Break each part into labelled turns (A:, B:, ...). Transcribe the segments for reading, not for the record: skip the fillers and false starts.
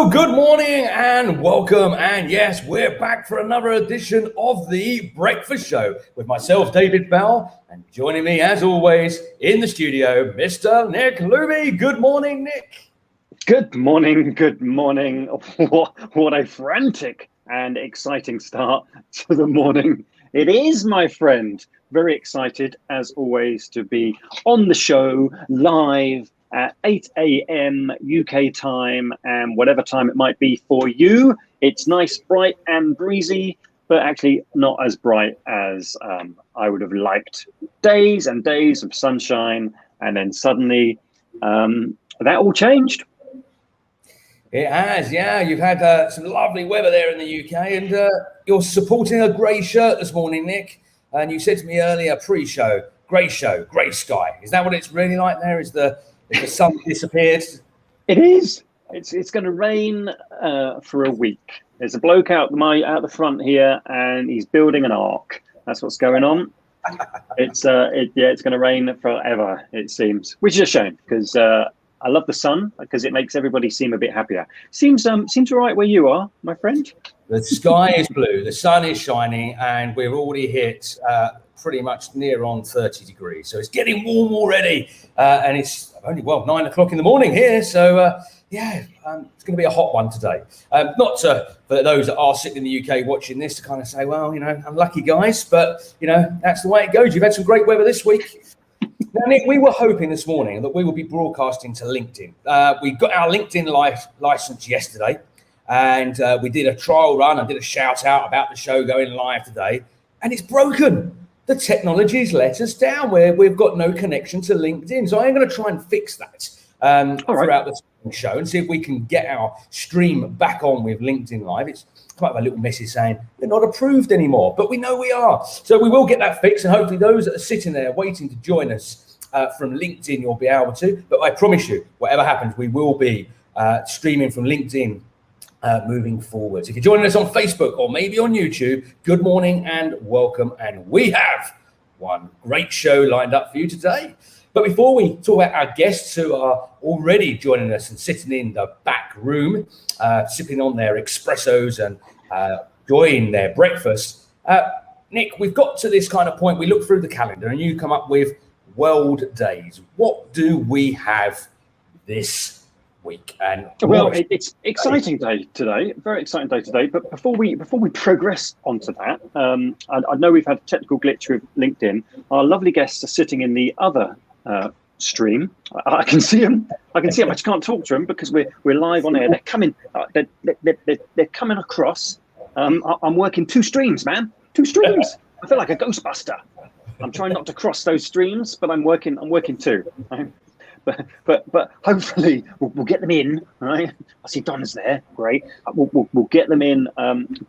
A: Well, good morning and welcome. And yes, we're back for another edition of the Breakfast Show with myself, David Bell, and joining me as always in the studio, Mr. Nick Luby. Good morning, Nick.
B: Good morning. Good morning. What a frantic and exciting start to the morning it is, my friend. Very excited, as always, to be on the show live at 8 a.m. UK time, and whatever time it might be for you. It's nice, bright and breezy, but actually not as bright as I would have liked. Days and days of sunshine, and then suddenly that all changed.
A: It has, yeah. You've had some lovely weather there in the UK, and you're supporting a grey shirt this morning, Nick. And you said to me earlier, pre-show, grey sky. Is that what it's really like there? Is the sun disappeared?
B: It is. It's going to rain for a week. There's a bloke out the front here, and he's building an ark. That's what's going on. It's going to rain forever, it seems, which is a shame because I love the sun because it makes everybody seem a bit happier. Seems all right where you are, my friend.
A: The sky is blue, the sun is shining, and we've already hit pretty much near on 30 degrees. So it's getting warm already, and it's only 9 o'clock in the morning here. So it's going to be a hot one today. Not for those that are sitting in the UK watching this to kind of say, well, unlucky guys, but that's the way it goes. You've had some great weather this week. Now, Nick, we were hoping this morning that we would be broadcasting to LinkedIn. We got our LinkedIn license yesterday, and we did a trial run. I did a shout out about the show going live today, and it's broken. The technology's let us down where we've got no connection to LinkedIn. So I'm going to try and fix that throughout the show and see if we can get our stream back on with LinkedIn Live. It's quite a little message saying we're not approved anymore, but we know we are. So we will get that fixed, and hopefully those that are sitting there waiting to join us from LinkedIn, you'll be able to. But I promise you, whatever happens, we will be streaming from LinkedIn moving forward. If you're joining us on Facebook or maybe on YouTube, good morning and welcome. And we have one great show lined up for you today. But before we talk about our guests who are already joining us and sitting in the back room, sipping on their espressos and enjoying their breakfast, Nick, we've got to this kind of point. We look through the calendar and you come up with World Days. What do we have this week? And
B: it's exciting day today, very exciting day today. But before we progress onto that, I know we've had a technical glitch with LinkedIn. Our lovely guests are sitting in the other stream. I can see them. I just can't talk to them because we're live on air. They're coming. They're coming across. I'm working two streams, man. Two streams. I feel like a Ghostbuster. I'm trying not to cross those streams, but I'm working two. But hopefully we'll get them in, right? I see Donna's there. Great. We'll get them in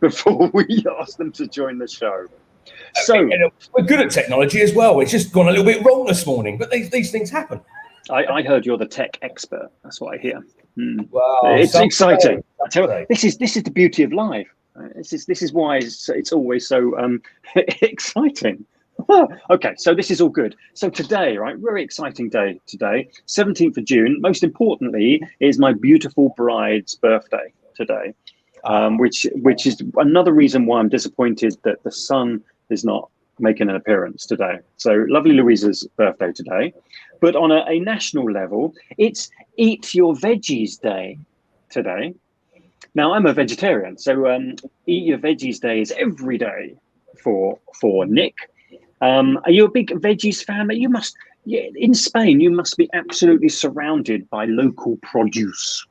B: before we ask them to join the show. So
A: we're good at technology as well. It's just gone a little bit wrong this morning, but these things happen.
B: I heard you're the tech expert. That's what I hear.
A: Wow,
B: it's exciting. This is the beauty of live. This is why it's always so exciting. Okay, so this is all good. So today, right, very exciting day today, 17th of June. Most importantly, is my beautiful bride's birthday today, which is another reason why I'm disappointed that the sun is not making an appearance today. So lovely Louisa's birthday today. But on a national level, it's Eat Your Veggies Day today. Now, I'm a vegetarian, so Eat Your Veggies Day is every day for Nick. Are you a big veggies fan? In Spain, you must be absolutely surrounded by local produce.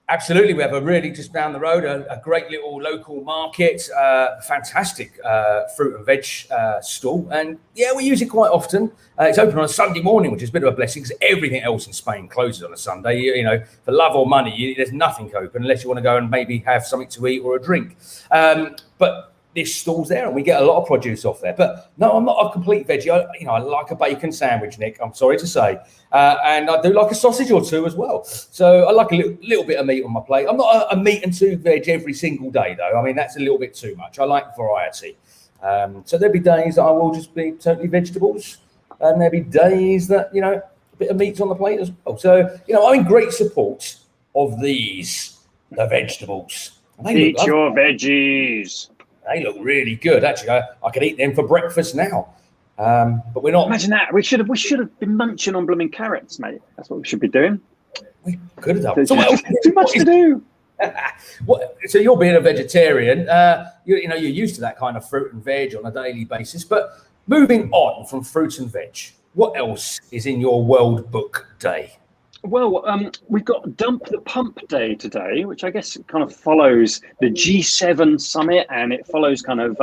A: Absolutely. We have just down the road, a great little local market, fantastic fruit and veg stall. And yeah, we use it quite often. It's open on a Sunday morning, which is a bit of a blessing because everything else in Spain closes on a Sunday. For love or money, there's nothing open unless you want to go and maybe have something to eat or a drink. But this stall's there and we get a lot of produce off there. But no, I'm not a complete veggie. I like a bacon sandwich, Nick, I'm sorry to say. And I do like a sausage or two as well. So I like a little bit of meat on my plate. I'm not a meat and two veg every single day, though. I mean, that's a little bit too much. I like variety. So there'll be days that I will just be totally vegetables. And there'll be days that, a bit of meat's on the plate as well. So, I'm in great support of these the vegetables.
B: Eat your veggies.
A: They look really good. Actually, I could eat them for breakfast now. But we're not.
B: Imagine that. We should have been munching on blooming carrots, mate. That's what we should be doing.
A: We could have done. So
B: too much to do.
A: So you're being a vegetarian. You're used to that kind of fruit and veg on a daily basis. But moving on from fruit and veg, what else is in your World Book Day?
B: Well, we've got Dump the Pump Day today, which I guess kind of follows the G7 summit, and it follows kind of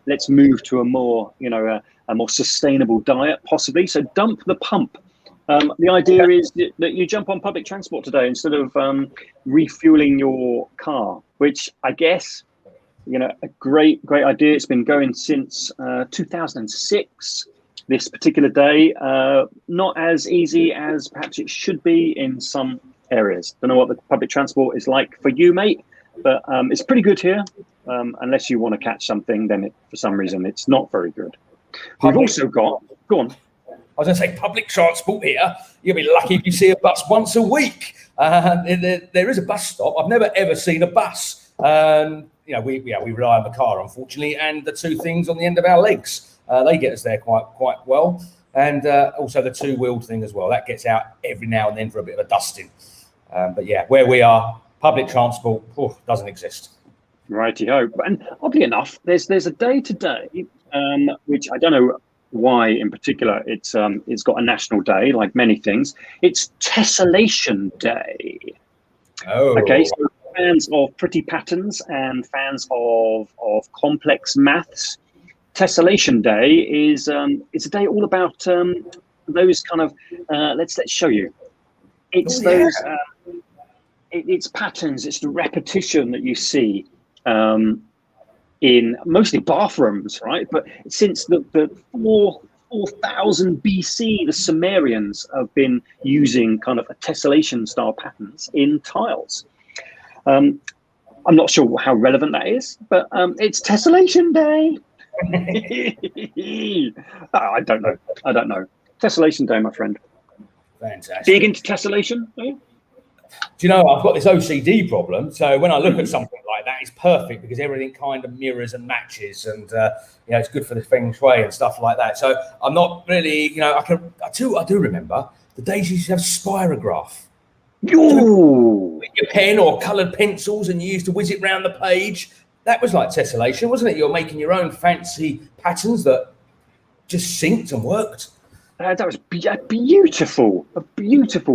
B: let's move to a more, a more sustainable diet, possibly. So dump the pump. The idea is that you jump on public transport today instead of refueling your car, which I guess, a great idea. It's been going since 2006. This particular day, not as easy as perhaps it should be in some areas. Don't know what the public transport is like for you, mate, but it's pretty good here. Unless you want to catch something, then for some reason it's not very good. We've also got, go on.
A: I was going to say public transport here. You'll be lucky if you see a bus once a week. There is a bus stop. I've never ever seen a bus. We rely on the car, unfortunately, and the two things on the end of our legs. They get us there quite well, and also the two-wheeled thing as well. That gets out every now and then for a bit of a dusting. But yeah, where we are, public transport doesn't exist.
B: Righty-ho. And oddly enough, there's a day today, which I don't know why in particular it's got a national day, like many things. It's Tessellation Day.
A: Oh.
B: Okay, so fans of pretty patterns and fans of complex maths, Tessellation Day is a day all about those kind of let's show you. It's it's patterns. It's the repetition that you see in mostly bathrooms, right? But since the 4000 BC, the Sumerians have been using kind of a tessellation style patterns in tiles. I'm not sure how relevant that is, but it's Tessellation Day. I don't know. Tessellation Day, my friend.
A: Fantastic.
B: Big into tessellation? Are you?
A: Do you know, I've got this OCD problem. So when I look at something like that, it's perfect because everything kind of mirrors and matches, and it's good for the feng shui and stuff like that. So I'm not really, I do remember the days you used to have spirograph.
B: Ooh.
A: Your pen or coloured pencils, and you used to whiz it round the page. That was like tessellation, wasn't it? You're making your own fancy patterns that just synced and worked.
B: That was a beautiful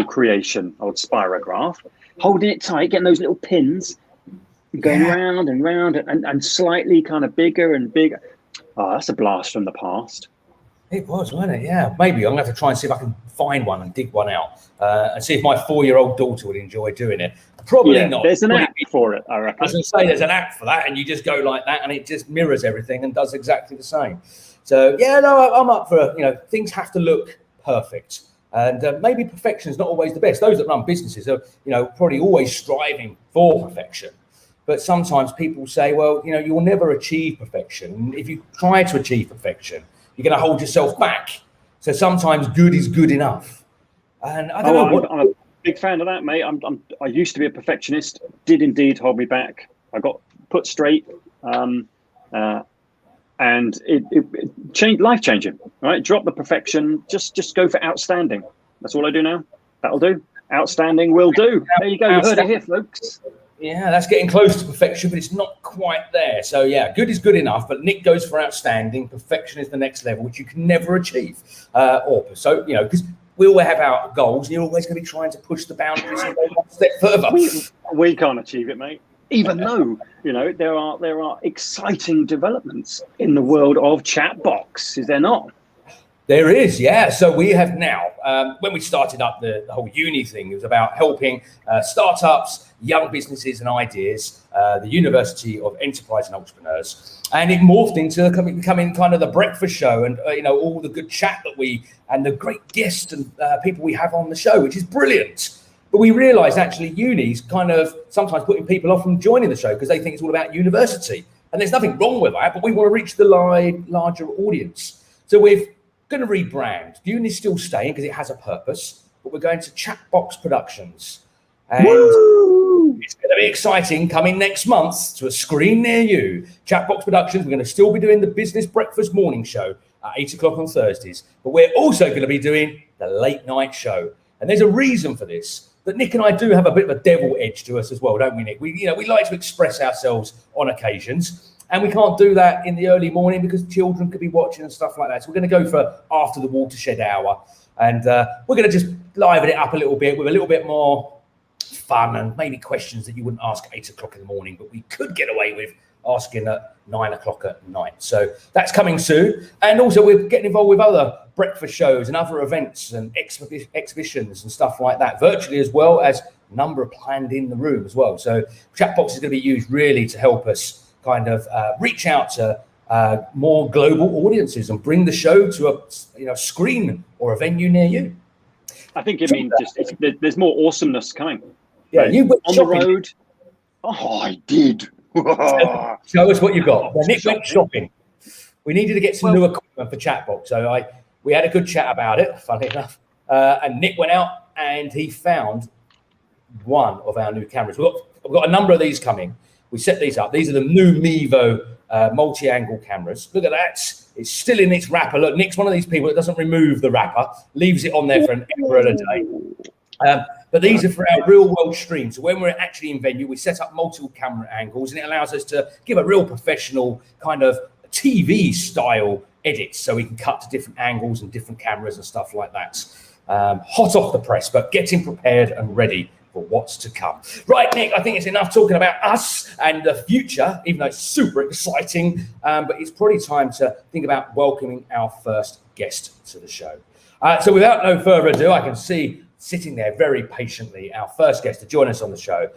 B: creation, old spirograph. Holding it tight, getting those little pins, going round and round, and slightly kind of bigger and bigger. Oh, that's a blast from the past.
A: It was, wasn't it? Yeah, maybe I'm going to have to try and see if I can find one and dig one out and see if my 4-year-old daughter would enjoy doing it. Probably not.
B: There's an app for it, I reckon.
A: I was going to say there's an app for that, and you just go like that, and it just mirrors everything and does exactly the same. So yeah, no, I'm up for things have to look perfect, and maybe perfection is not always the best. Those that run businesses are probably always striving for perfection, but sometimes people say, well, you'll never achieve perfection. If you try to achieve perfection, you're going to hold yourself back. So sometimes good is good enough, and I don't know.
B: I'm a big fan of that, mate. I used to be a perfectionist. Did indeed hold me back. I got put straight. And it changed, life changing, right? Drop the perfection, just go for outstanding. That's all I do now. That'll do. Outstanding will do. There you go. You heard it here, folks.
A: Yeah, that's getting close to perfection, but it's not quite there. So yeah, good is good enough, but Nick goes for outstanding. Perfection is the next level, which you can never achieve. Because we all have our goals, and you're always going to be trying to push the boundaries and go one step further.
B: We can't achieve it, mate. Even though, there are exciting developments in the world of chat box, is there not?
A: There is, yeah. So we have now, when we started up the whole uni thing, it was about helping startups, young businesses and ideas, the University of Enterprise and Entrepreneurs. And it morphed into becoming kind of the breakfast show, and all the good chat and the great guests and people we have on the show, which is brilliant. But we realised actually uni's kind of sometimes putting people off from joining the show because they think it's all about university. And there's nothing wrong with that, but we want to reach the larger audience. So we're going to rebrand. Uni's still staying because it has a purpose, but we're going to Chatbox Productions. And It's going to be exciting coming next month to a screen near you. Chatbox Productions, we're going to still be doing the Business Breakfast Morning Show at 8 o'clock on Thursdays, but we're also going to be doing the Late Night Show. And there's a reason for this. But Nick and I do have a bit of a devil edge to us as well, don't we, Nick? We like to express ourselves on occasions, and we can't do that in the early morning because children could be watching and stuff like that. So we're going to go for after the watershed hour, and we're going to just liven it up a little bit with a little bit more fun and maybe questions that you wouldn't ask at 8 o'clock in the morning, but we could get away with asking at 9 o'clock at night. So that's coming soon. And also we're getting involved with other breakfast shows and other events and exhibitions and stuff like that, virtually, as well as a number of planned in the room as well. So Chatbox is going to be used really to help us kind of reach out to more global audiences and bring the show to a screen or a venue near you.
B: I think it means there's more awesomeness coming.
A: Yeah, you went
B: on
A: shopping.
B: The road. Oh, I did.
A: Show us what you got. Well, Nick went shopping. We needed to get some new equipment for Chatbox, so we had a good chat about it, funny enough. And Nick went out and he found one of our new cameras. We've got a number of these coming. We set these up. These are the new Mevo multi-angle cameras. Look at that. It's still in its wrapper. Look, Nick's one of these people that doesn't remove the wrapper, leaves it on there for an hour at a day. But these are for our real world stream. So when we're actually in venue, we set up multiple camera angles, and it allows us to give a real professional kind of TV style edits. So we can cut to different angles and different cameras and stuff like that. Hot off the press, but getting prepared and ready for what's to come. Right, Nick, I think it's enough talking about us and the future, even though it's super exciting. But it's probably time to think about welcoming our first guest to the show. So without no further ado, I can see sitting there very patiently our first guest to join us on the show.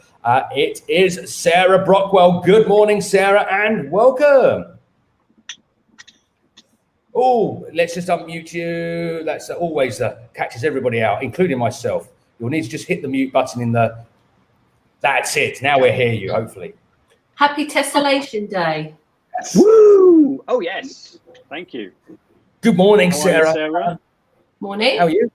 A: It is Sarah Brockwell. Good morning, Sarah, and welcome. Oh, let's just unmute you. That's always catches everybody out, including myself. You'll need to just hit the mute button in the... That's it. Now we'll hear you, hopefully.
C: Happy Tessellation Day.
B: Yes. Woo! Oh, yes. Thank you.
A: Good morning,
B: How
A: Sarah.
B: are you, Sarah.
C: Morning.
A: How are you?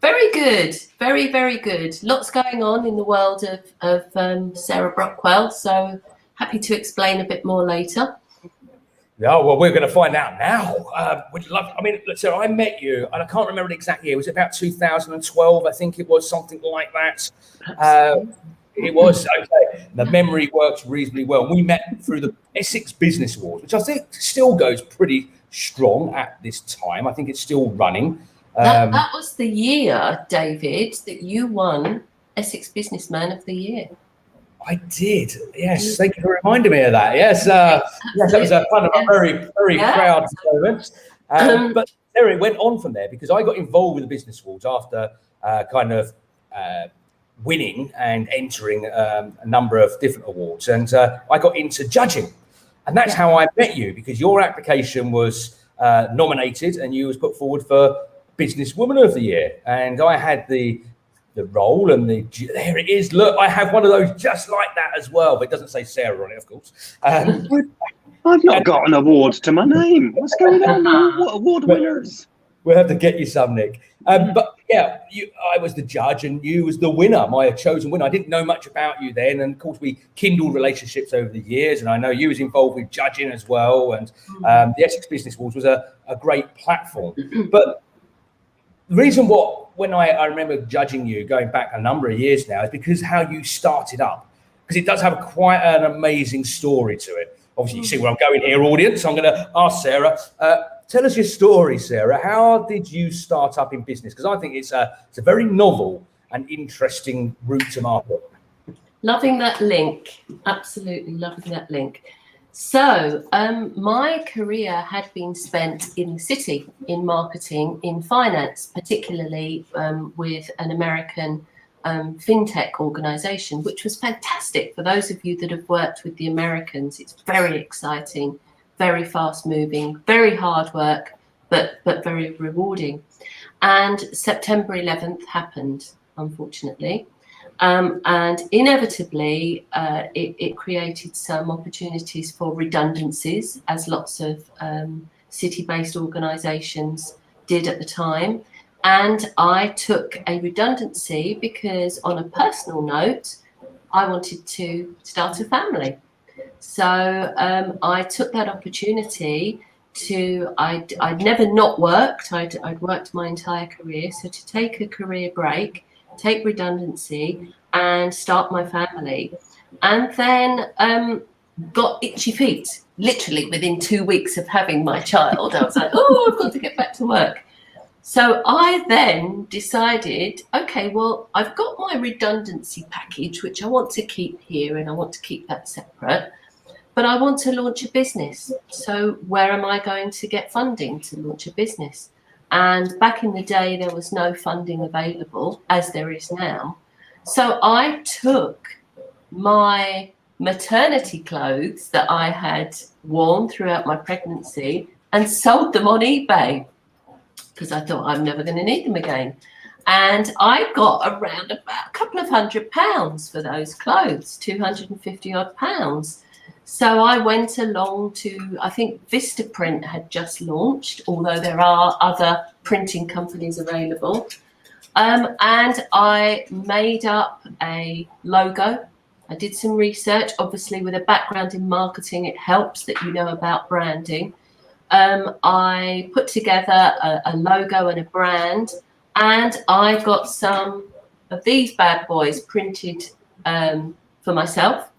C: Very good. Very, very good. Lots going on in the world of Sarah Brockwell. So happy to explain a bit more later.
A: Yeah, well, we're going to find out now. We'd love. I mean, look, Sarah, I met you, and I can't remember the exact year. Was it about 2012? I think it was something like that. It was okay. The memory works reasonably well. We met through the Essex Business Awards, which I think still goes pretty strong at this time. I think it's still running.
C: That was the year, David, that you won Essex Businessman of the Year. I
A: did. Yes, thank you for reminding me of that. Yes, yes, that was a fun, very, very proud moment. But Sarah, it went on from there because I got involved with the Business Awards after kind of winning and entering a number of different awards, and I got into judging, and that's how I met you, because your application was nominated and you was put forward for Businesswoman of the Year, and I had the role, and there it is. Look, I have one of those just like that as well, but it doesn't say Sarah on it, of course.
B: I've not got an award to my name. What's going on? What award winners?
A: We'll have to get you some, Nick. But yeah, I was the judge and you was the winner, my chosen winner. I didn't know much about you then, and of course we kindled relationships over the years, and I know you was involved with judging as well, and the Essex Business Awards was a great platform. But the reason when I remember judging you going back a number of years now is because how you started up, because it does have quite an amazing story to it. Obviously, you see where I'm going here, audience. I'm going to ask Sarah, tell us your story, Sarah. How did you start up in business? Because I think it's a very novel and interesting route to market.
C: Loving that link. Absolutely loving that link. So my career had been spent in the city, in marketing, in finance, particularly with an American fintech organization, which was fantastic. For those of you that have worked with the Americans, it's very exciting, very fast moving, very hard work, but very rewarding. And September 11th happened, unfortunately. And inevitably, it created some opportunities for redundancies, as lots of city-based organisations did at the time. And I took a redundancy because, on a personal note, I wanted to start a family. So I took that opportunity I'd never not worked. I'd worked my entire career. So to take a career break, take redundancy and start my family. And then got itchy feet, literally within 2 weeks of having my child. I was like, oh, I've got to get back to work. So I then decided, okay, well, I've got my redundancy package, which I want to keep here and I want to keep that separate, but I want to launch a business. So where am I going to get funding to launch a business? And back in the day, there was no funding available as there is now. So I took my maternity clothes that I had worn throughout my pregnancy and sold them on eBay, because I thought I'm never going to need them again. And I got around about a couple of £100 for those clothes, 250 odd pounds. So I went along to, I think Vistaprint had just launched, although there are other printing companies available. And I made up a logo. I did some research, obviously with a background in marketing, it helps that you know about branding. I put together a logo and a brand, and I got some of these bad boys printed for myself,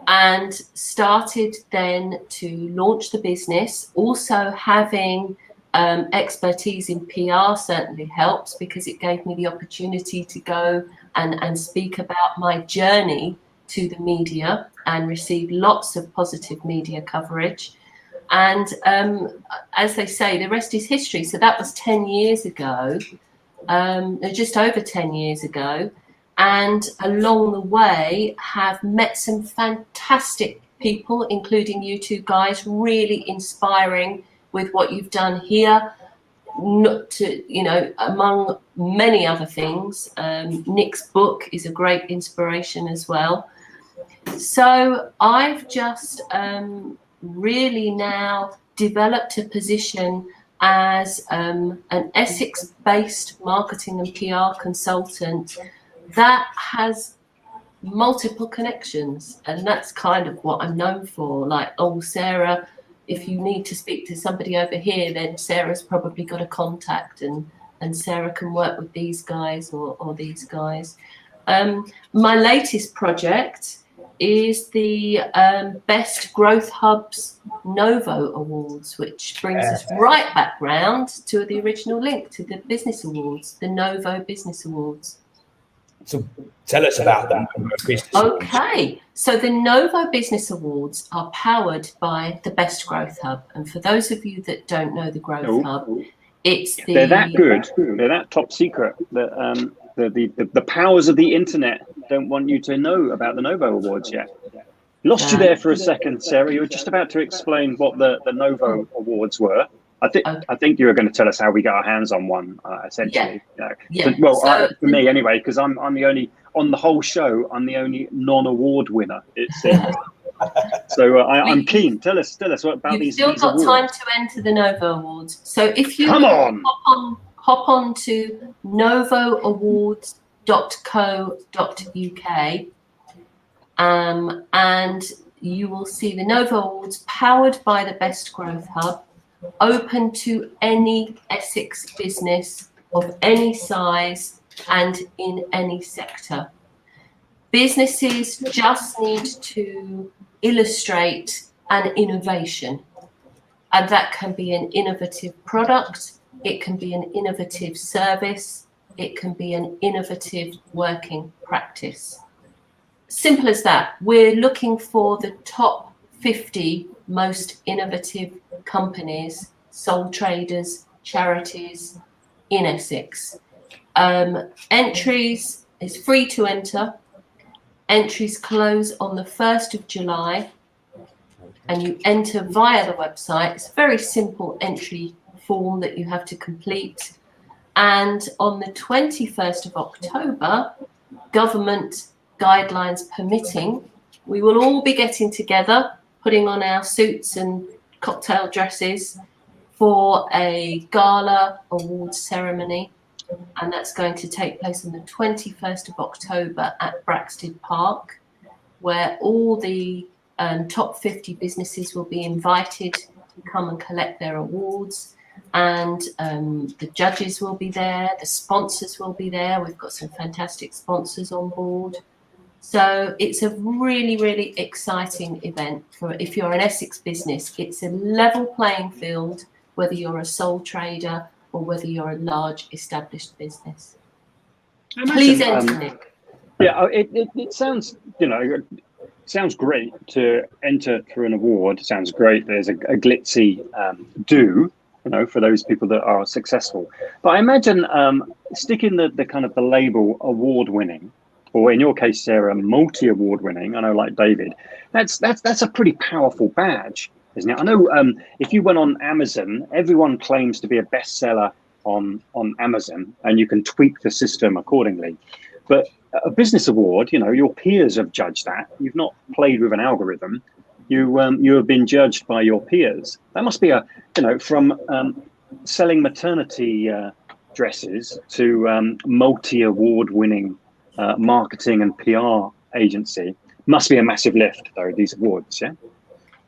C: and started then to launch the business. Also having expertise in PR certainly helps, because it gave me the opportunity to go and speak about my journey to the media and receive lots of positive media coverage. And as they say, the rest is history. So that was 10 years ago, just over 10 years ago. And along the way have met some fantastic people, including you two guys, really inspiring with what you've done here. Not to, you know, among many other things, Nick's book is a great inspiration as well. So I've just really now developed a position as an Essex-based marketing and PR consultant that has multiple connections, and that's kind of what I'm known for. Like, oh, Sarah, if you need to speak to somebody over here, then Sarah's probably got a contact, and Sarah can work with these guys or these guys. My latest project is the Best Growth Hubs Novo Awards, which brings us right back round to the original link to the Business Awards, the Novo Business Awards.
A: So tell us about that.
C: Okay, so the Novo Business Awards are powered by the Best Growth Hub. And for those of you that don't know the Growth Hub, it's the...
B: They're that good, they're that top secret that the powers of the internet don't want you to know about the Novo Awards yet. Lost you there for a second, Sarah. You were just about to explain what the Novo Awards were. I think you were going to tell us how we got our hands on one, essentially.
C: Yeah.
B: For me anyway, because I'm the only, on the whole show, I'm the only non-award winner, it seems. So I'm keen. Tell us what about these awards.
C: You've still got time to enter the Novo Awards. So if you hop on to novooawards.co.uk, and you will see the Novo Awards powered by the Best Growth Hub, open to any Essex business of any size and in any sector. Businesses just need to illustrate an innovation, and that can be an innovative product, it can be an innovative service, it can be an innovative working practice. Simple as that. We're looking for the top 50 most innovative companies, sole traders, charities in Essex. Entries is free to enter. Entries close on the 1st of July, and you enter via the website. It's a very simple entry form that you have to complete. And on the 21st of October, government guidelines permitting, we will all be getting together, putting on our suits and cocktail dresses for a gala awards ceremony. And that's going to take place on the 21st of October at Braxted Park. where all the top 50 businesses will be invited to come and collect their awards. And the judges will be there, the sponsors will be there. We've got some fantastic sponsors on board. So it's a really, really exciting event for if you're an Essex business. It's a level playing field, whether you're a sole trader or whether you're a large established business. Please enter, Nick.
B: Yeah, it sounds, sounds great to enter through an award. Sounds great. There's a glitzy do, for those people that are successful. But I imagine sticking the kind of the label award winning, or in your case, Sarah, multi-award winning. I know, like David, that's a pretty powerful badge, isn't it? I know if you went on Amazon, everyone claims to be a bestseller on Amazon, and you can tweak the system accordingly. But a business award, your peers have judged that. You've not played with an algorithm. You have been judged by your peers. That must be from selling maternity dresses to multi-award winning marketing and PR agency. Must be a massive lift, though, these awards, yeah?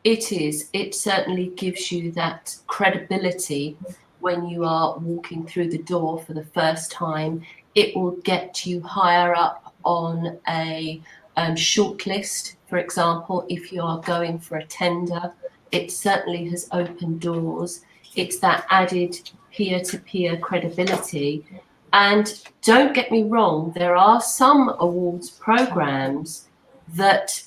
C: It is. It certainly gives you that credibility when you are walking through the door for the first time. It will get you higher up on a shortlist, for example, if you are going for a tender. It certainly has opened doors. It's that added peer-to-peer credibility. And don't get me wrong, there are some awards programs that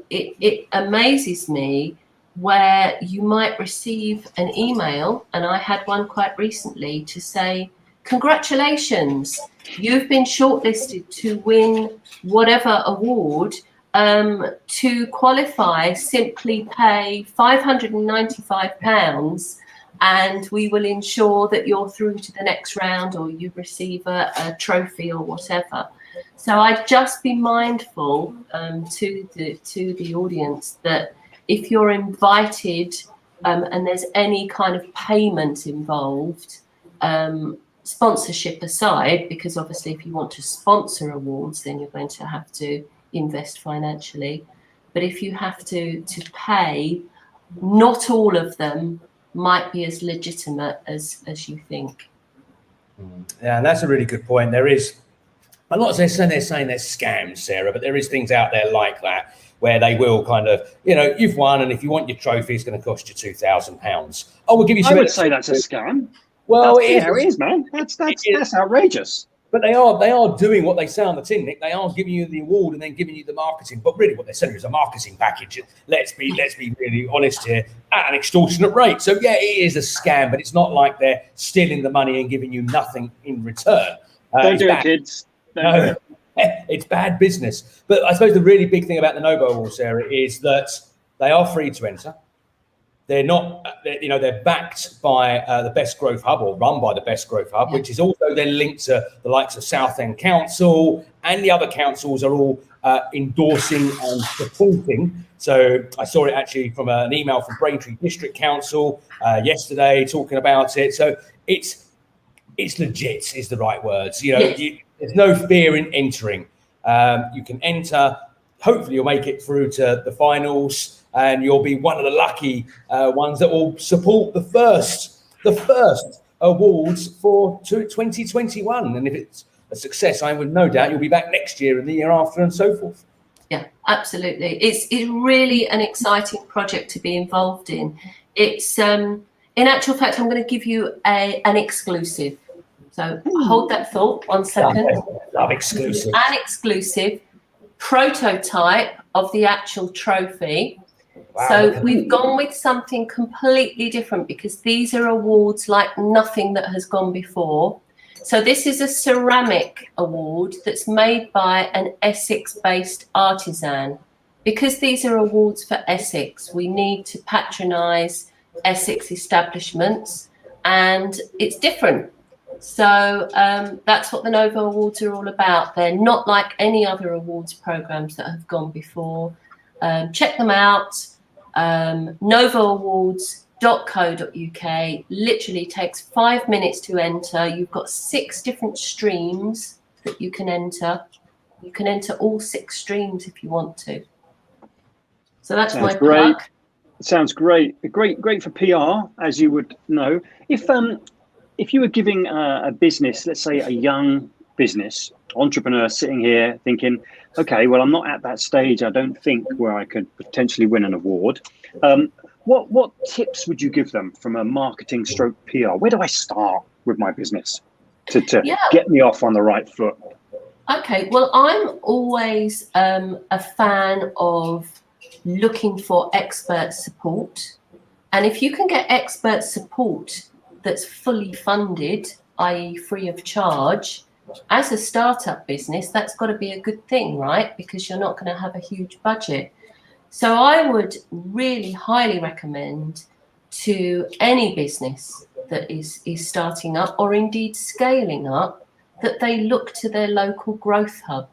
C: it amazes me where you might receive an email, and I had one quite recently, to say, congratulations, you've been shortlisted to win whatever award. To qualify, simply pay £595 and we will ensure that you're through to the next round, or you receive a trophy or whatever. So I'd just be mindful to the audience that if you're invited and there's any kind of payment involved, sponsorship aside, because obviously if you want to sponsor awards, then you're going to have to invest financially. But if you have to pay, not all of them might be as legitimate as you think.
A: Yeah, and that's a really good point. There is, I'm not saying they're scams, Sarah, but there is things out there like that where they will kind of, you've won, and if you want your trophy, it's going to cost you £2,000. Oh, we'll give you some.
B: I would say that's a scam.
A: Well,
B: it is, man. That's outrageous. But
A: they are doing what they say on the tin, Nick. They are giving you the award and then giving you the marketing. But really, what they're selling is a marketing package. Let's be really honest here, at an extortionate rate. So yeah, it is a scam, but it's not like they're stealing the money and giving you nothing in return.
B: Don't do it, kids.
A: No, it's bad business. But I suppose the really big thing about the Nobo Awards, Sarah, is that they are free to enter. They're not, they're backed by the Best Growth Hub, or run by the Best Growth Hub, which is also then linked to the likes of Southend Council, and the other councils are all endorsing and supporting. So I saw it actually from an email from Braintree District Council yesterday talking about it. So it's legit is the right words. There's no fear in entering. You can enter. Hopefully you'll make it through to the finals, and you'll be one of the lucky ones that will support the first awards for 2021. And if it's a success, I would no doubt you'll be back next year and the year after and so forth.
C: Yeah, absolutely. It's really an exciting project to be involved in. It's in actual fact, I'm going to give you an exclusive. So hold that thought 1 second.
A: Love exclusive.
C: An exclusive prototype of the actual trophy. Wow. So we've gone with something completely different, because these are awards like nothing that has gone before. So this is a ceramic award that's made by an Essex-based artisan. Because these are awards for Essex, we need to patronise Essex establishments, and it's different. So that's what the Novo Awards are all about. They're not like any other awards programs that have gone before. Check them out. novooawards.co.uk. Literally takes 5 minutes to enter. You've got 6 different streams that you can enter. You can enter all 6 streams if you want to. So that's
B: Sounds
C: my
B: great.
C: plug.
B: Sounds great. Great for PR, as you would know. If you were giving a business, let's say a young business entrepreneur sitting here thinking, okay, well, I'm not at that stage, I don't think, where I could potentially win an award. What tips would you give them from a marketing stroke PR? Where do I start with my business to get me off on the right foot?
C: Okay, well, I'm always a fan of looking for expert support. And if you can get expert support that's fully funded, i.e. free of charge, as a startup business, that's got to be a good thing, right? Because you're not going to have a huge budget. So I would really highly recommend to any business that is starting up or indeed scaling up, that they look to their local growth hub.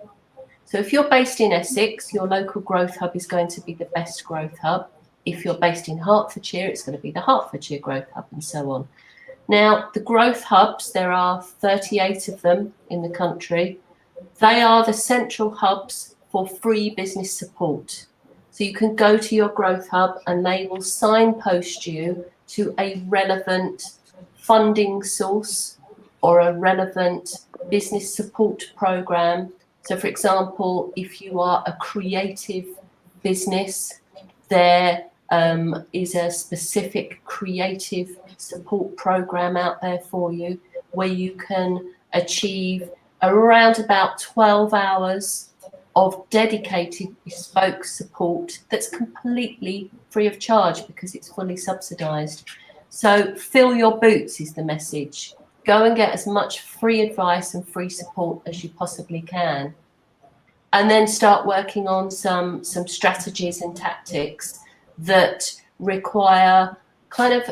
C: So if you're based in Essex, your local growth hub is going to be the best growth hub. If you're based in Hertfordshire, it's going to be the Hertfordshire growth hub, and so on. Now, the growth hubs, there are 38 of them in the country. They are the central hubs for free business support. So you can go to your growth hub and they will signpost you to a relevant funding source or a relevant business support program. So, for example, if you are a creative business, there is a specific creative support program out there for you where you can achieve around about 12 hours of dedicated bespoke support that's completely free of charge because it's fully subsidized. So fill your boots is the message. Go and get as much free advice and free support as you possibly can. And then start working on some strategies and tactics that require kind of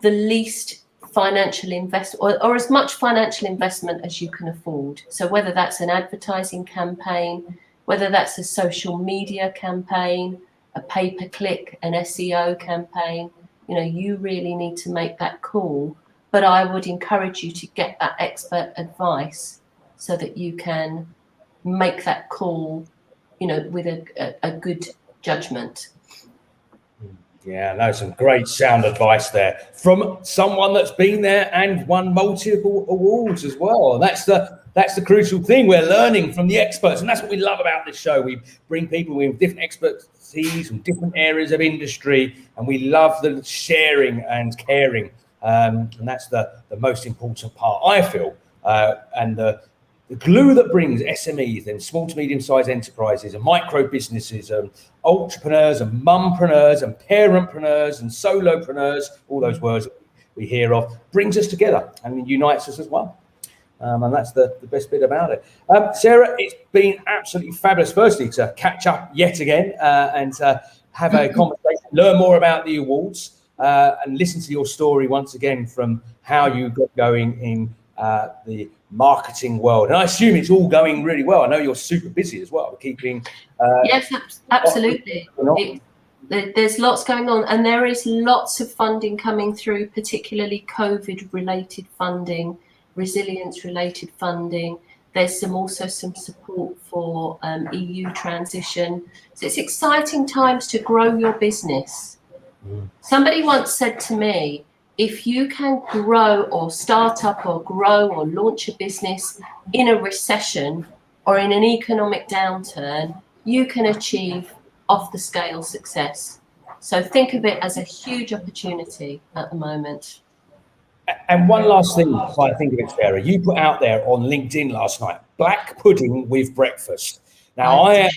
C: the least financial investment or as much financial investment as you can afford. So whether that's an advertising campaign, whether that's a social media campaign, a pay-per-click, an SEO campaign, you really need to make that call. But I would encourage you to get that expert advice so that you can make that call, with a good judgment.
A: Yeah, no, some great sound advice there from someone that's been there and won multiple awards as well. And that's the crucial thing. We're learning from the experts, and that's what we love about this show. We bring people with different expertise from different areas of industry, and we love the sharing and caring. And that's the most important part, I feel. And the glue that brings SMEs and small to medium-sized enterprises and micro businesses and entrepreneurs and mumpreneurs and parentpreneurs and solopreneurs, all those words we hear of, brings us together and unites us as well. And that's the best bit about it. Sarah, it's been absolutely fabulous, firstly, to catch up yet again and have a conversation, learn more about the awards and listen to your story once again from how you got going in the marketing world. And I assume it's all going really well. I know you're super busy as well, keeping
C: yes, absolutely. There's lots going on, and there is lots of funding coming through, particularly COVID related funding, resilience related funding. There's also some support for EU transition. So it's exciting times to grow your business. Somebody once said to me, if you can grow or start up or grow or launch a business in a recession or in an economic downturn, you can achieve off the scale success. So think of it as a huge opportunity at the moment.
A: And one last thing, if I think of it, Sarah, you put out there on LinkedIn last night, black pudding with breakfast. Now, I'm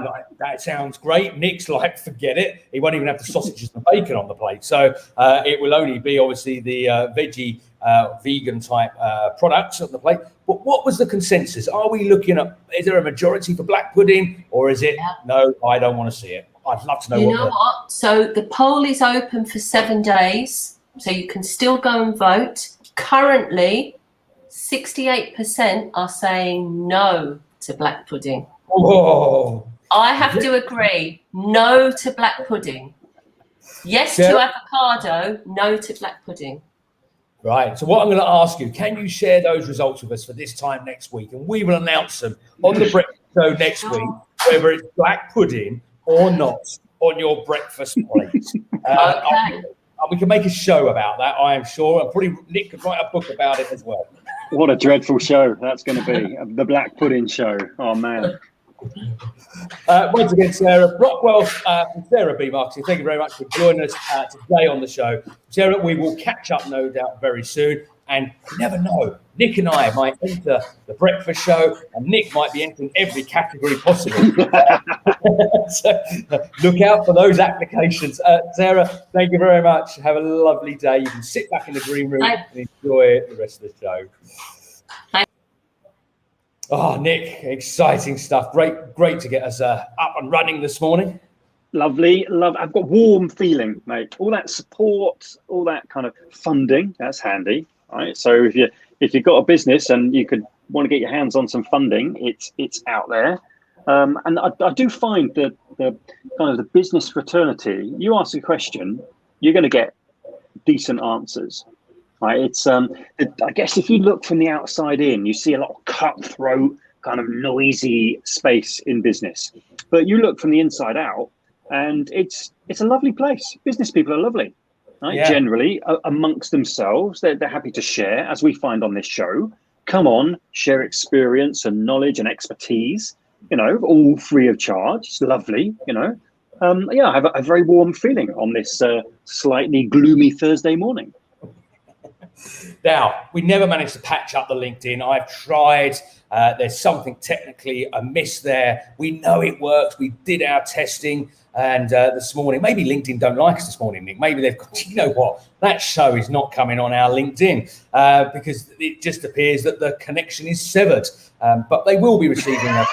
A: like, that sounds great. Nick's like, forget it. He won't even have the sausages and bacon on the plate. So it will only be, obviously, the veggie, vegan type products on the plate. But what was the consensus? Are we looking at, is there a majority for black pudding, or is it, no, I don't want to see it? I'd love to know.
C: You know what? So the poll is open for 7 days. So you can still go and vote. Currently, 68% are saying no to black pudding.
A: Whoa.
C: I have to agree. No to black pudding. Yes to avocado. No to black pudding.
A: Right. So what I'm going to ask you, can you share those results with us for this time next week? And we will announce them on the breakfast show next week, whether it's black pudding or not. on your breakfast plate.
C: Okay.
A: We can make a show about that, I am sure. And probably Nick could write a book about it as well.
B: What a dreadful show that's going to be. The Black Pudding show. Oh, man.
A: Once again, Sarah Brockwell from Sarah B Marketing, thank you very much for joining us today on the show. Sarah, we will catch up, no doubt, very soon. And you never know, Nick and I might enter the breakfast show, and Nick might be entering every category possible. So look out for those applications. Sarah, thank you very much. Have a lovely day. You can sit back in the green room and enjoy the rest of the show. Oh, Nick, exciting stuff. Great to get us up and running this morning.
B: Lovely. I've got warm feeling, mate. All that support, all that kind of funding, that's handy. Right. So if you've got a business and you could want to get your hands on some funding, it's out there. And I do find that the kind of the business fraternity, you ask a question, you're going to get decent answers. Right. It's I guess if you look from the outside in, you see a lot of cutthroat, kind of noisy space in business. But you look from the inside out, and it's a lovely place. Business people are lovely. Right? Yeah. Generally, amongst themselves, they're happy to share, as we find on this show. Come on, share experience and knowledge and expertise, all free of charge. It's lovely, I have a very warm feeling on this slightly gloomy Thursday morning.
A: Now, we never managed to patch up the LinkedIn. I've tried. There's something technically amiss there. We know it works. We did our testing. And this morning, maybe LinkedIn don't like us this morning, Nick. Maybe they've got, you know what, that show is not coming on our LinkedIn because it just appears that the connection is severed. But they will be receiving a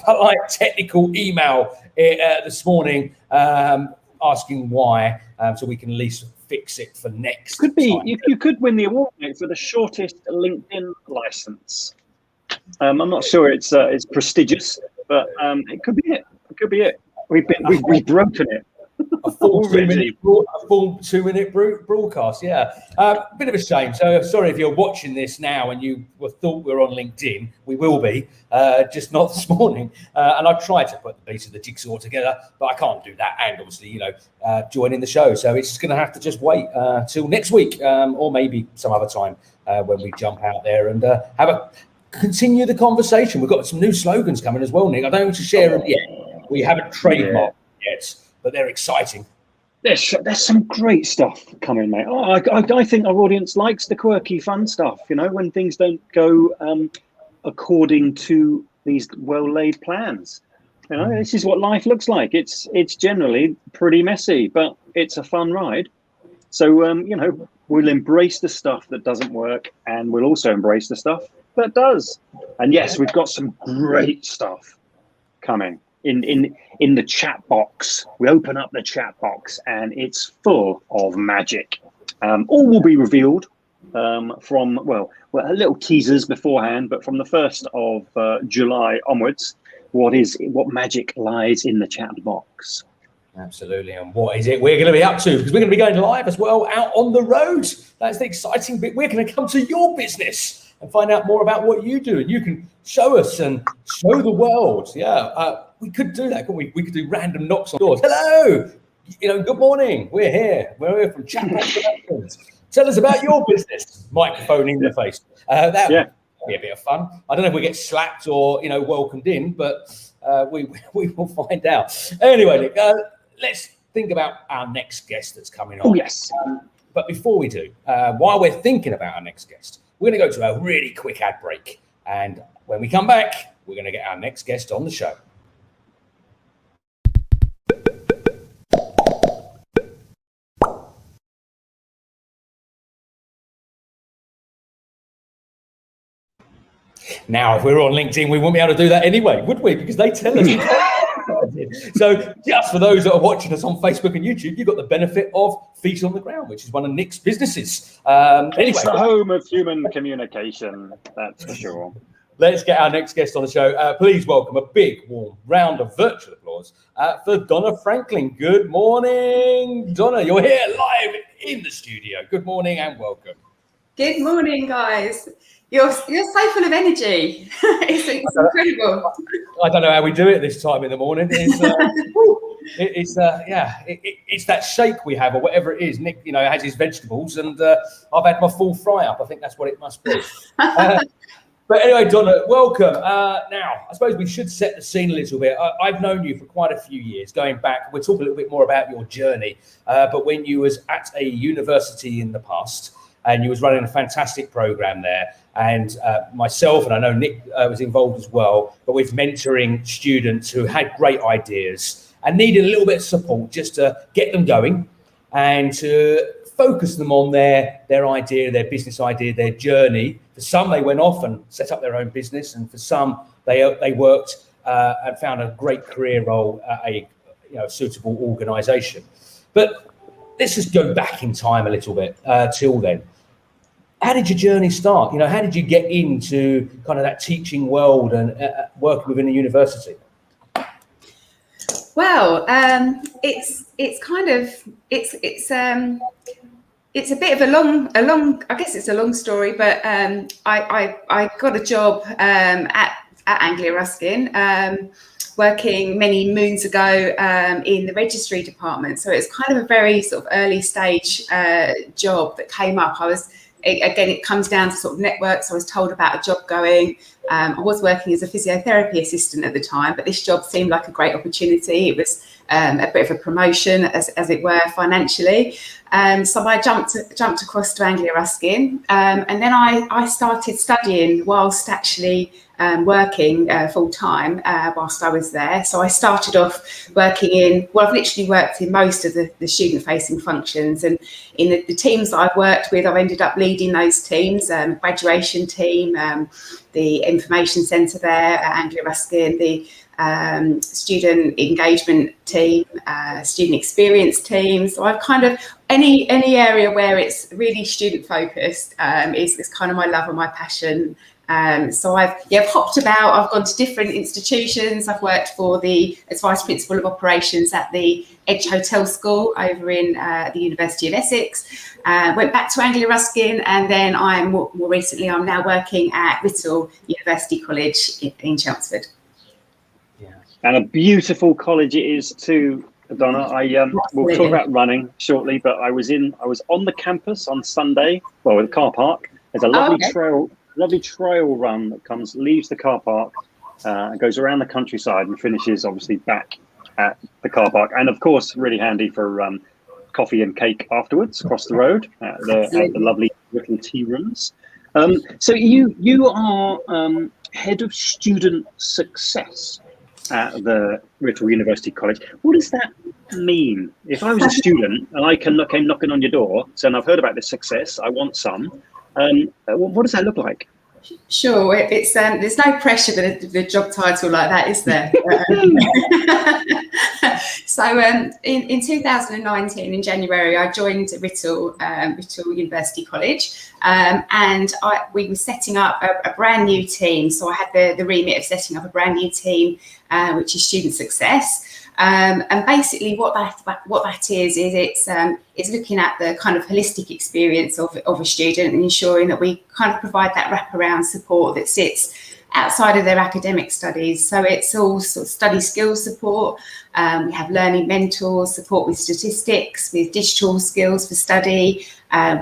A: polite technical email this morning asking why, so we can at least fix it for next
B: Could be.
A: time.
B: You could win the award, mate, for the shortest LinkedIn license. I'm not sure it's prestigious, but it could be it. It could be it. We've broken it.
A: A full 2-minute broadcast, yeah. Bit of a shame. So sorry if you're watching this now and you thought we were on LinkedIn. We will be, just not this morning. And I've tried to put the piece of the jigsaw together, but I can't do that. And obviously, joining the show. So it's going to have to just wait till next week, or maybe some other time when we jump out there and continue the conversation. We've got some new slogans coming as well, Nick. I don't want to share them yet. We haven't trademarked yet, but they're exciting.
B: There's some great stuff coming, mate. I think our audience likes the quirky, fun stuff. When things don't go according to these well-laid plans. This is what life looks like. It's generally pretty messy, but it's a fun ride. So we'll embrace the stuff that doesn't work, and we'll also embrace the stuff that does. And yes, we've got some great stuff coming. In the chat box. We open up the chat box and it's full of magic. All will be revealed from a little teasers beforehand, but from the 1st of July onwards, what magic lies in the chat box.
A: Absolutely. And what is it we're going to be up to? Because we're going to be going live as well out on the road. That's the exciting bit. We're going to come to your business and find out more about what you do. And you can show us and show the world. Yeah. We could do that, couldn't we? We could do random knocks on doors. Hello. Good morning. We're here. We're here from Chatbot Productions. Tell us about your business. Microphone in the face. That would be a bit of fun. I don't know if we get slapped or, welcomed in, but we will find out. Anyway, Nick, let's think about our next guest that's coming on.
B: Oh, yes.
A: But before we do, while we're thinking about our next guest, we're going to go to a really quick ad break. And when we come back, we're going to get our next guest on the show. Now, if we were on LinkedIn, we wouldn't be able to do that anyway, would we? Because they tell us. So just for those that are watching us on Facebook and YouTube, you've got the benefit of Feet on the Ground, which is one of Nick's businesses.
B: It's the home of human communication, that's for sure.
A: Let's get our next guest on the show. Please welcome a big, warm round of virtual applause for Donna Franklin. Good morning, Donna. You're here live in the studio. Good morning and welcome.
D: Good morning, guys. You're so full of energy. It's incredible.
A: I don't know how we do it this time in the morning. it's that shake we have, or whatever it is. Nick, has his vegetables, and I've had my full fry up. I think that's what it must be. But anyway, Donna, welcome. Now, I suppose we should set the scene a little bit. I've known you for quite a few years, going back. We'll talk a little bit more about your journey. But when you was at a university in the past, and you was running a fantastic program there, and myself, and I know Nick was involved as well, but with mentoring students who had great ideas and needed a little bit of support just to get them going and to focus them on their idea, their business idea, their journey. For some, they went off and set up their own business, and for some, they worked and found a great career role at a suitable organisation. But let's just go back in time a little bit till then. How did your journey start? How did you get into kind of that teaching world and working within a university?
D: Well, it's a bit of a long. I guess it's a long story, but I got a job at Anglia Ruskin, working many moons ago in the registry department. So it's kind of a very sort of early stage job that came up. Again, it comes down to sort of networks. I was told about a job going. I was working as a physiotherapy assistant at the time, but this job seemed like a great opportunity. It was a bit of a promotion, as it were, financially. So I jumped across to Anglia Ruskin, and then I started studying whilst actually working full time whilst I was there. So I started off working I've literally worked in most of the student facing functions, and in the teams that I've worked with, I've ended up leading those teams, graduation team, the information centre there at Anglia Ruskin, the student engagement team, student experience team. So I've kind of any area where it's really student focused is kind of my love and my passion. So I've hopped about. I've gone to different institutions. I've worked as vice principal of operations at the Edge Hotel School over in the University of Essex. Went back to Anglia Ruskin, and then more recently I'm now working at Writtle University College in Chelmsford.
B: Yeah, and a beautiful college it is too, Donna. We'll talk about running shortly, but I was on the campus on Sunday, in the car park. There's a lovely trail run that leaves the car park and goes around the countryside and finishes obviously back at the car park. And of course, really handy for coffee and cake afterwards across the road at the lovely little tea rooms. So you are head of student success at the Writtle University College. What does that mean? If I was a student and I came knocking on your door saying, I've heard about this success, I want some. What does that look like?
D: Sure, it's there's no pressure with the job title like that, is there? So in 2019, in January, I joined Writtle University College, and we were setting up a brand new team. So I had the remit of setting up a brand new team, which is student success. And basically what that is it's looking at the kind of holistic experience of a student and ensuring that we kind of provide that wraparound support that sits outside of their academic studies. So it's all sort of study skills support. We have learning mentors, support with statistics, with digital skills for study,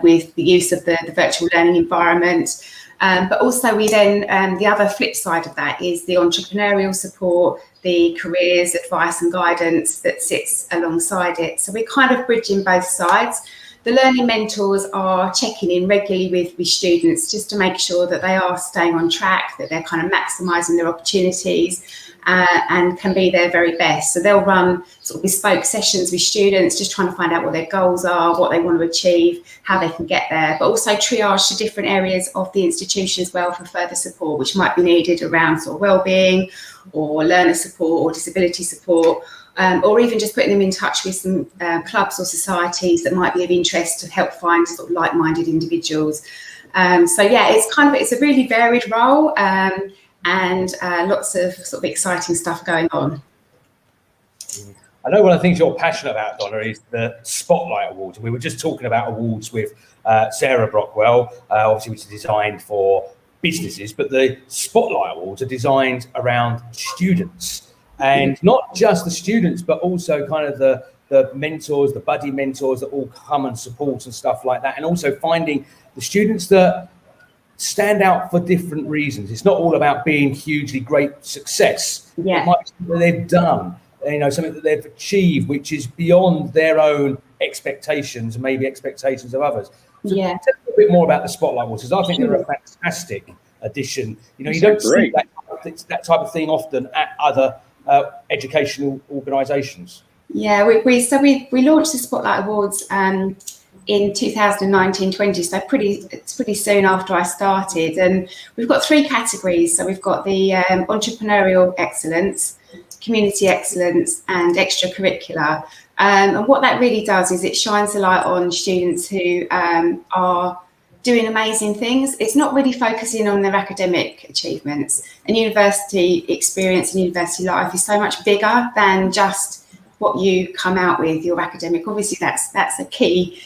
D: with the use of the virtual learning environment. But also we then, the other flip side of that is the entrepreneurial support, the careers advice and guidance that sits alongside it. So we're kind of bridging both sides. The learning mentors are checking in regularly with students just to make sure that they are staying on track, that they're kind of maximising their opportunities and can be their very best. So they'll run sort of bespoke sessions with students, just trying to find out what their goals are, what they want to achieve, how they can get there, but also triage to different areas of the institution as well for further support, which might be needed around sort of wellbeing or learner support or disability support. Or even just putting them in touch with some clubs or societies that might be of interest to help find sort of like-minded individuals. So yeah, it's a really varied role and lots of sort of exciting stuff going on.
A: I know one of the things you're passionate about, Donna, is the Spotlight Awards. We were just talking about awards with Sarah Brockwell, obviously, which is designed for businesses, but the Spotlight Awards are designed around students. and not just the students, but also kind of the mentors, the buddy mentors that all come and support and stuff like that, and also finding the students that stand out for different reasons. It's not all about being hugely great success.
D: Yeah.
A: It might be something that they've done, something that they've achieved, which is beyond their own expectations and maybe expectations of others. So
D: Yeah.
A: tell us a bit more about the Spotlight Awards, because I think they're a fantastic addition. You don't see that type of thing often at other educational organisations.
D: Yeah, we launched the Spotlight Awards in 2019-20, so pretty soon after I started, and we've got 3 categories. So we've got the entrepreneurial excellence, community excellence, and extracurricular. And what that really does is it shines a light on students who are doing amazing things. It's not really focusing on their academic achievements. And university experience and university life is so much bigger than just what you come out with, your academic. Obviously that's a key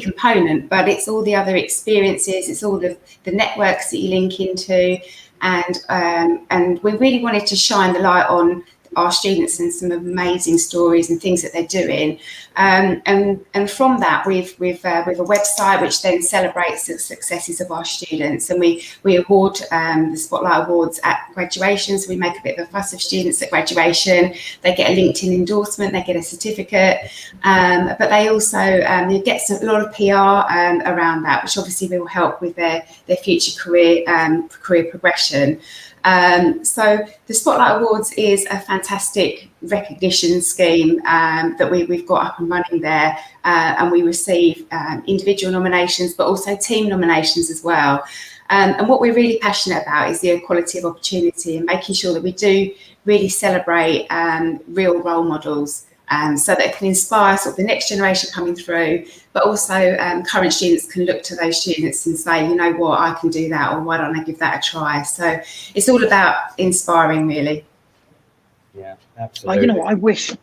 D: component, but it's all the other experiences, it's all the networks that you link into, and we really wanted to shine the light on our students and some amazing stories and things that they're doing, and from that we've a website which then celebrates the successes of our students, and we award the Spotlight Awards at graduation. So we make a bit of a fuss of students at graduation. They get a LinkedIn endorsement, they get a certificate, but they also get a lot of PR around that, which obviously will help with their future career progression. So the Spotlight Awards is a fantastic recognition scheme that we've got up and running there, and we receive individual nominations but also team nominations as well. And what we're really passionate about is the equality of opportunity and making sure that we do really celebrate real role models, so that it can inspire sort of the next generation coming through, but also current students can look to those students and say, you know what, I can do that, or why don't I give that a try? So it's all about inspiring, really.
A: Yeah, absolutely.
B: I wish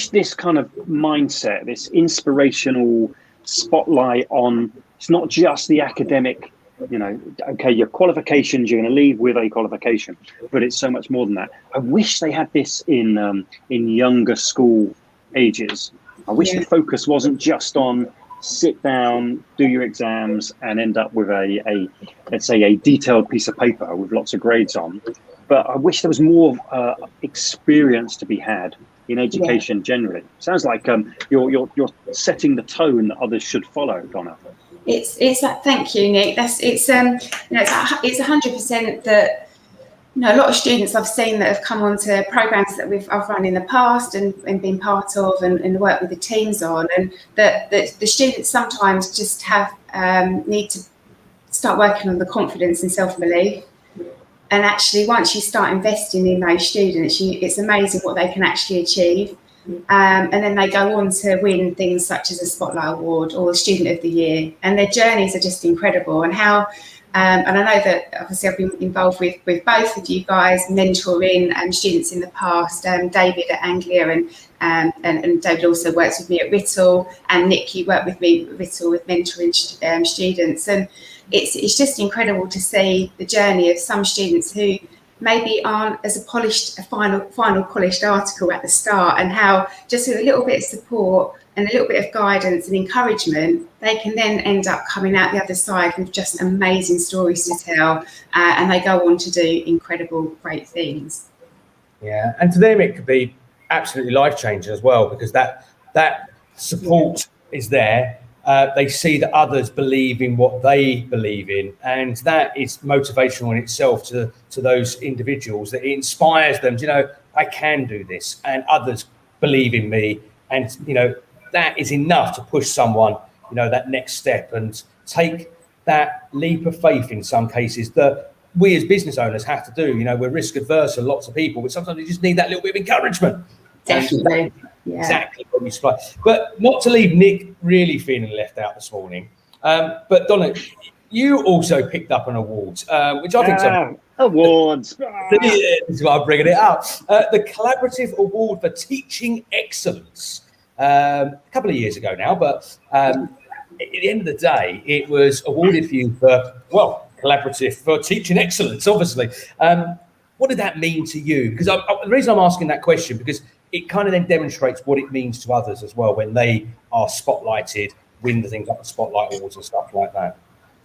B: this kind of mindset, this inspirational spotlight on, it's not just the academic, okay, your qualifications, you're going to leave with a qualification, but it's so much more than that. I wish they had this in younger school ages. I wish the focus wasn't just on sit down, do your exams, and end up with let's say a detailed piece of paper with lots of grades on. But I wish there was more experience to be had in education generally. Sounds like you're setting the tone that others should follow, Donna.
D: It's like, thank you, Nick. It's 100% that. A lot of students I've seen that have come onto programs that I've run in the past and been part of and worked with the teams on, and that the students sometimes just need to start working on the confidence and self-belief. And actually, once you start investing in those students, it's amazing what they can actually achieve. And then they go on to win things such as a Spotlight Award or the Student of the Year, and their journeys are just incredible. And how and I know that obviously I've been involved with both of you guys mentoring students in the past. David at Anglia and David also works with me at Writtle, and Nick, you work with me at Writtle with mentoring students, and it's just incredible to see the journey of some students who maybe aren't as a final polished article at the start, and how just with a little bit of support and a little bit of guidance and encouragement, they can then end up coming out the other side with just amazing stories to tell, and they go on to do incredible, great things.
A: Yeah, and to them it could be absolutely life-changing as well, because that support is there. They see that others believe in what they believe in, and that is motivational in itself to those individuals. That it inspires them, I can do this, and others believe in me, and that is enough to push someone, that next step and take that leap of faith in some cases that we as business owners have to do. We're risk adverse, and lots of people, but sometimes you just need that little bit of encouragement.
D: Definitely.
A: Exactly what we supply. But not to leave Nick really feeling left out this morning. But Donna, you also picked up an award, which I think
B: awards.
A: This is why I'm bringing it up. The Collaborative Award for Teaching Excellence. A couple of years ago now, but at the end of the day, it was awarded for you for, collaborative for teaching excellence, obviously. what did that mean to you? Because the reason I'm asking that question, because it kind of then demonstrates what it means to others as well when they are spotlighted, win the things like the Spotlight Awards and stuff like that.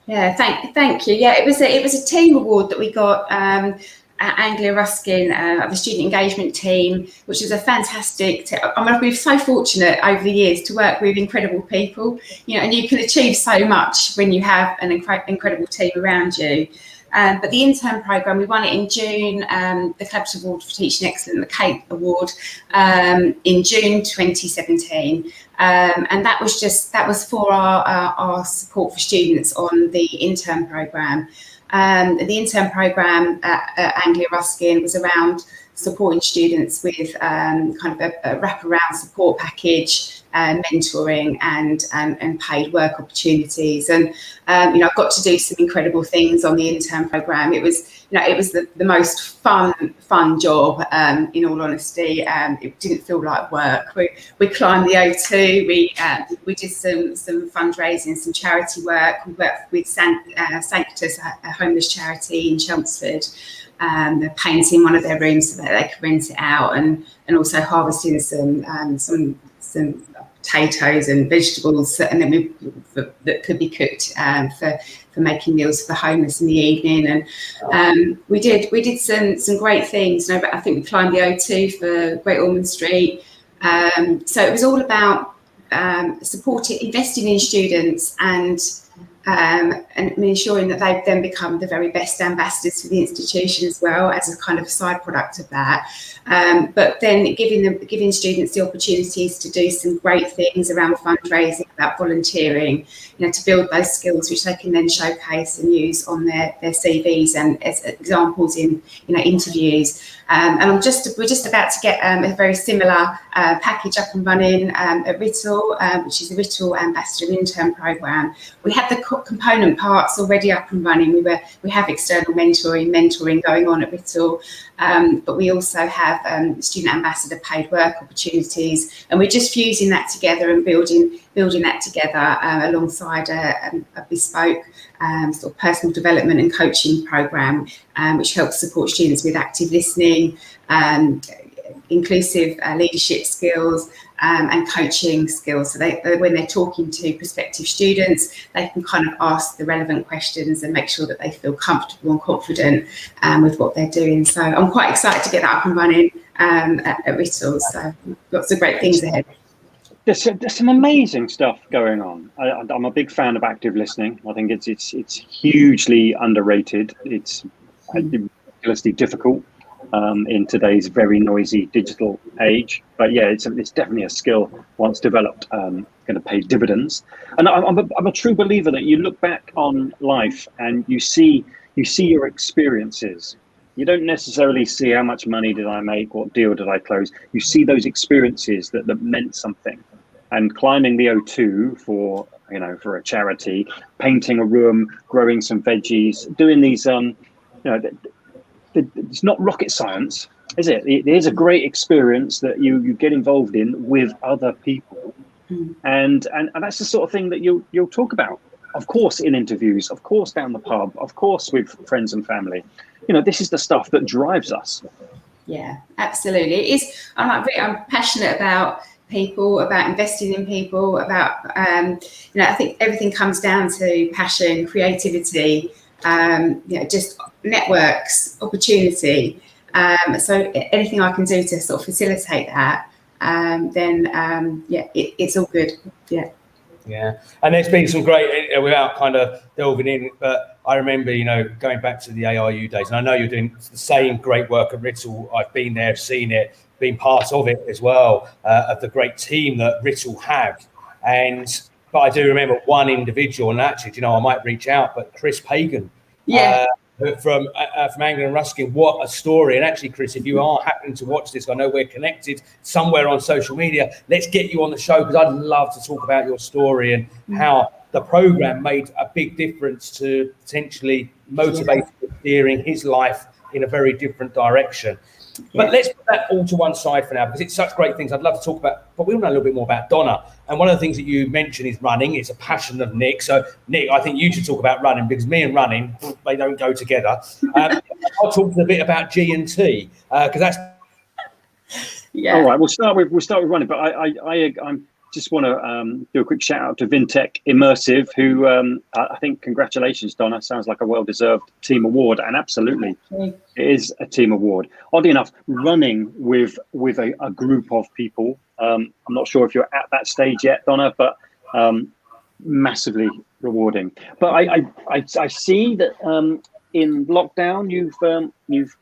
D: Yeah, thank you. Yeah, it was a team award that we got at Anglia Ruskin of the student engagement team, which is a fantastic. We've been so fortunate over the years to work with incredible people, and you can achieve so much when you have an incredible team around you. But the intern programme, we won it in June, the Collaborative Award for Teaching Excellence, the CAPE Award, in June 2017. And that was for our support for students on the intern programme. The intern programme at Anglia Ruskin was around supporting students with kind of a wraparound support package, mentoring and paid work opportunities. And I got to do some incredible things on the intern programme. It was the most fun job, in all honesty. It didn't feel like work. We climbed the O2. We did some fundraising, some charity work. We worked with Sanctus, a homeless charity in Chelmsford. They're painting one of their rooms so that they could rent it out, and also harvesting some potatoes and vegetables, and then that could be cooked for making meals for the homeless in the evening. And we did some great things. I think we climbed the O2 for Great Ormond Street. So it was all about investing in students and ensuring that they've then become the very best ambassadors for the institution as well, as a kind of side product of that. But then giving students the opportunities to do some great things around fundraising, about volunteering, to build those skills which they can then showcase and use on their CVs and as examples in interviews. And we're just about to get a very similar package up and running at Writtle, which is the Writtle Ambassador Intern Programme. We have the component parts already up and running. We have external mentoring going on at Writtle, but we also have student ambassador paid work opportunities, and we're just fusing that together and building that together alongside a bespoke sort of personal development and coaching programme, which helps support students with active listening, inclusive leadership skills, and coaching skills. So when they're talking to prospective students, they can kind of ask the relevant questions and make sure that they feel comfortable and confident with what they're doing. So I'm quite excited to get that up and running at Writtle. So lots of great things ahead.
B: There's some amazing stuff going on. I'm a big fan of active listening. I think it's hugely underrated. It's ridiculously difficult in today's very noisy digital age. But yeah, it's definitely a skill once developed, going to pay dividends. And I'm a true believer that you look back on life and you see your experiences. You don't necessarily see how much money did I make, what deal did I close. You see those experiences that meant something. And climbing the O2 for a charity, painting a room, growing some veggies, doing these, it's not rocket science, is it? It is a great experience that you get involved in with other people, and that's the sort of thing that you'll talk about, of course, in interviews, of course, down the pub, of course, with friends and family. This is the stuff that drives us.
D: Yeah, absolutely. I'm passionate about people, about investing in people, about I think everything comes down to passion, creativity, just networks, opportunity. So anything I can do to sort of facilitate that, then it's all good.
A: Yeah, and there's been some great, without kind of delving in, but I remember, going back to the ARU days, and I know you're doing the same great work at Writtle. I've been there, seen it, been part of it as well, of the great team that Writtle have. But I do remember one individual, and actually, I might reach out, but Chris Pagan.
D: Yeah.
A: From Anglia Ruskin, what a story. And actually, Chris, if you are happening to watch this, I know we're connected somewhere on social media. Let's get you on the show, because I'd love to talk about your story and how the programme made a big difference to potentially motivating and steering his life in a very different direction. But let's put that all to one side for now, because it's such great things I'd love to talk about. But we want to know a little bit more about Donna. And one of the things that you mentioned is running. It's a passion of Nick. So, Nick, I think you should talk about running, because me and running, they don't go together. I'll talk a bit about G&T, because that's...
B: Yeah. All right, we'll start with running. But I'm just want to do a quick shout out to Vintech Immersive, who I think, congratulations, Donna. Sounds like a well-deserved team award, and absolutely, it is a team award. Oddly enough, running with a group of people. I'm not sure if you're at that stage yet, Donna, but massively rewarding. But I see that in lockdown you've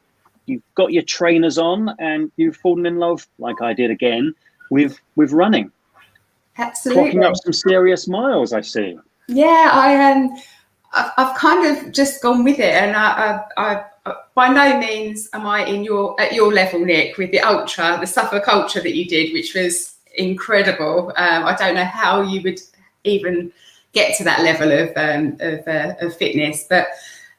B: got your trainers on and you've fallen in love, like I did again, with running.
D: Absolutely.
B: Clocking up some serious miles, I see.
D: Yeah, I've kind of just gone with it, and I by no means am I at your level, Nick, with the Suffolk Ultra that you did, which was incredible. I don't know how you would even get to that level of fitness, but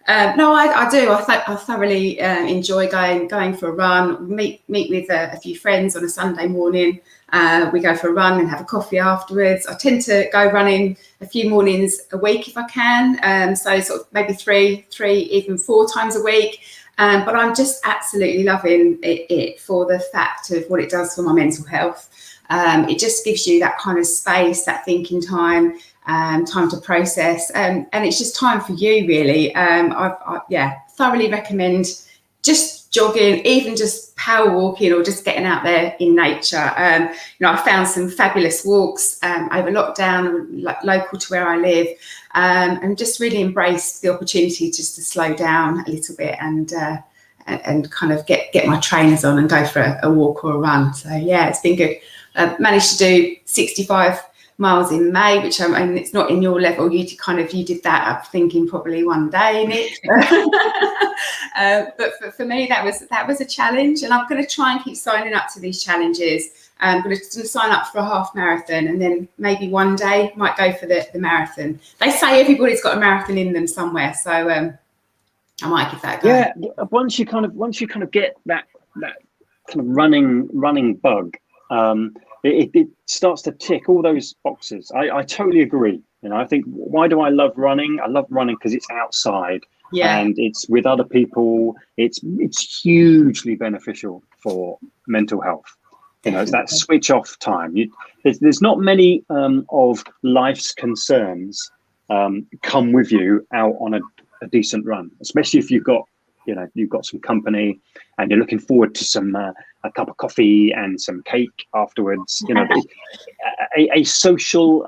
D: no, I do. I thoroughly enjoy going for a run. Meet with a few friends on a Sunday morning. We go for a run and have a coffee afterwards. I tend to go running a few mornings a week if I can. So sort of maybe three, even 4 times a week. But I'm just absolutely loving it for the fact of what it does for my mental health. It just gives you that kind of space, that thinking time. Time to process, and it's just time for you, really. I thoroughly recommend just jogging, even just power walking, or just getting out there in nature. I found some fabulous walks over lockdown, local to where I live, and just really embraced the opportunity just to slow down a little bit and kind of get my trainers on and go for a walk or a run. So yeah, it's been good. Managed to do 65 miles in May, which it's not in your level. You did that up thinking probably one day, Nick. But for me, that was a challenge, and I'm going to try and keep signing up to these challenges. I'm going to sign up for a half marathon, and then maybe one day might go for the marathon. They say everybody's got a marathon in them somewhere, so I might give that a go.
B: Yeah, once you kind of get that kind of running bug. It starts to tick all those boxes. I totally agree. I think, why do I love running? I love running because it's outside, and it's with other people. It's hugely beneficial for mental health. It's that switch off time. There's not many of life's concerns come with you out on a decent run, especially if you've got some company and you're looking forward to a cup of coffee and some cake afterwards. A social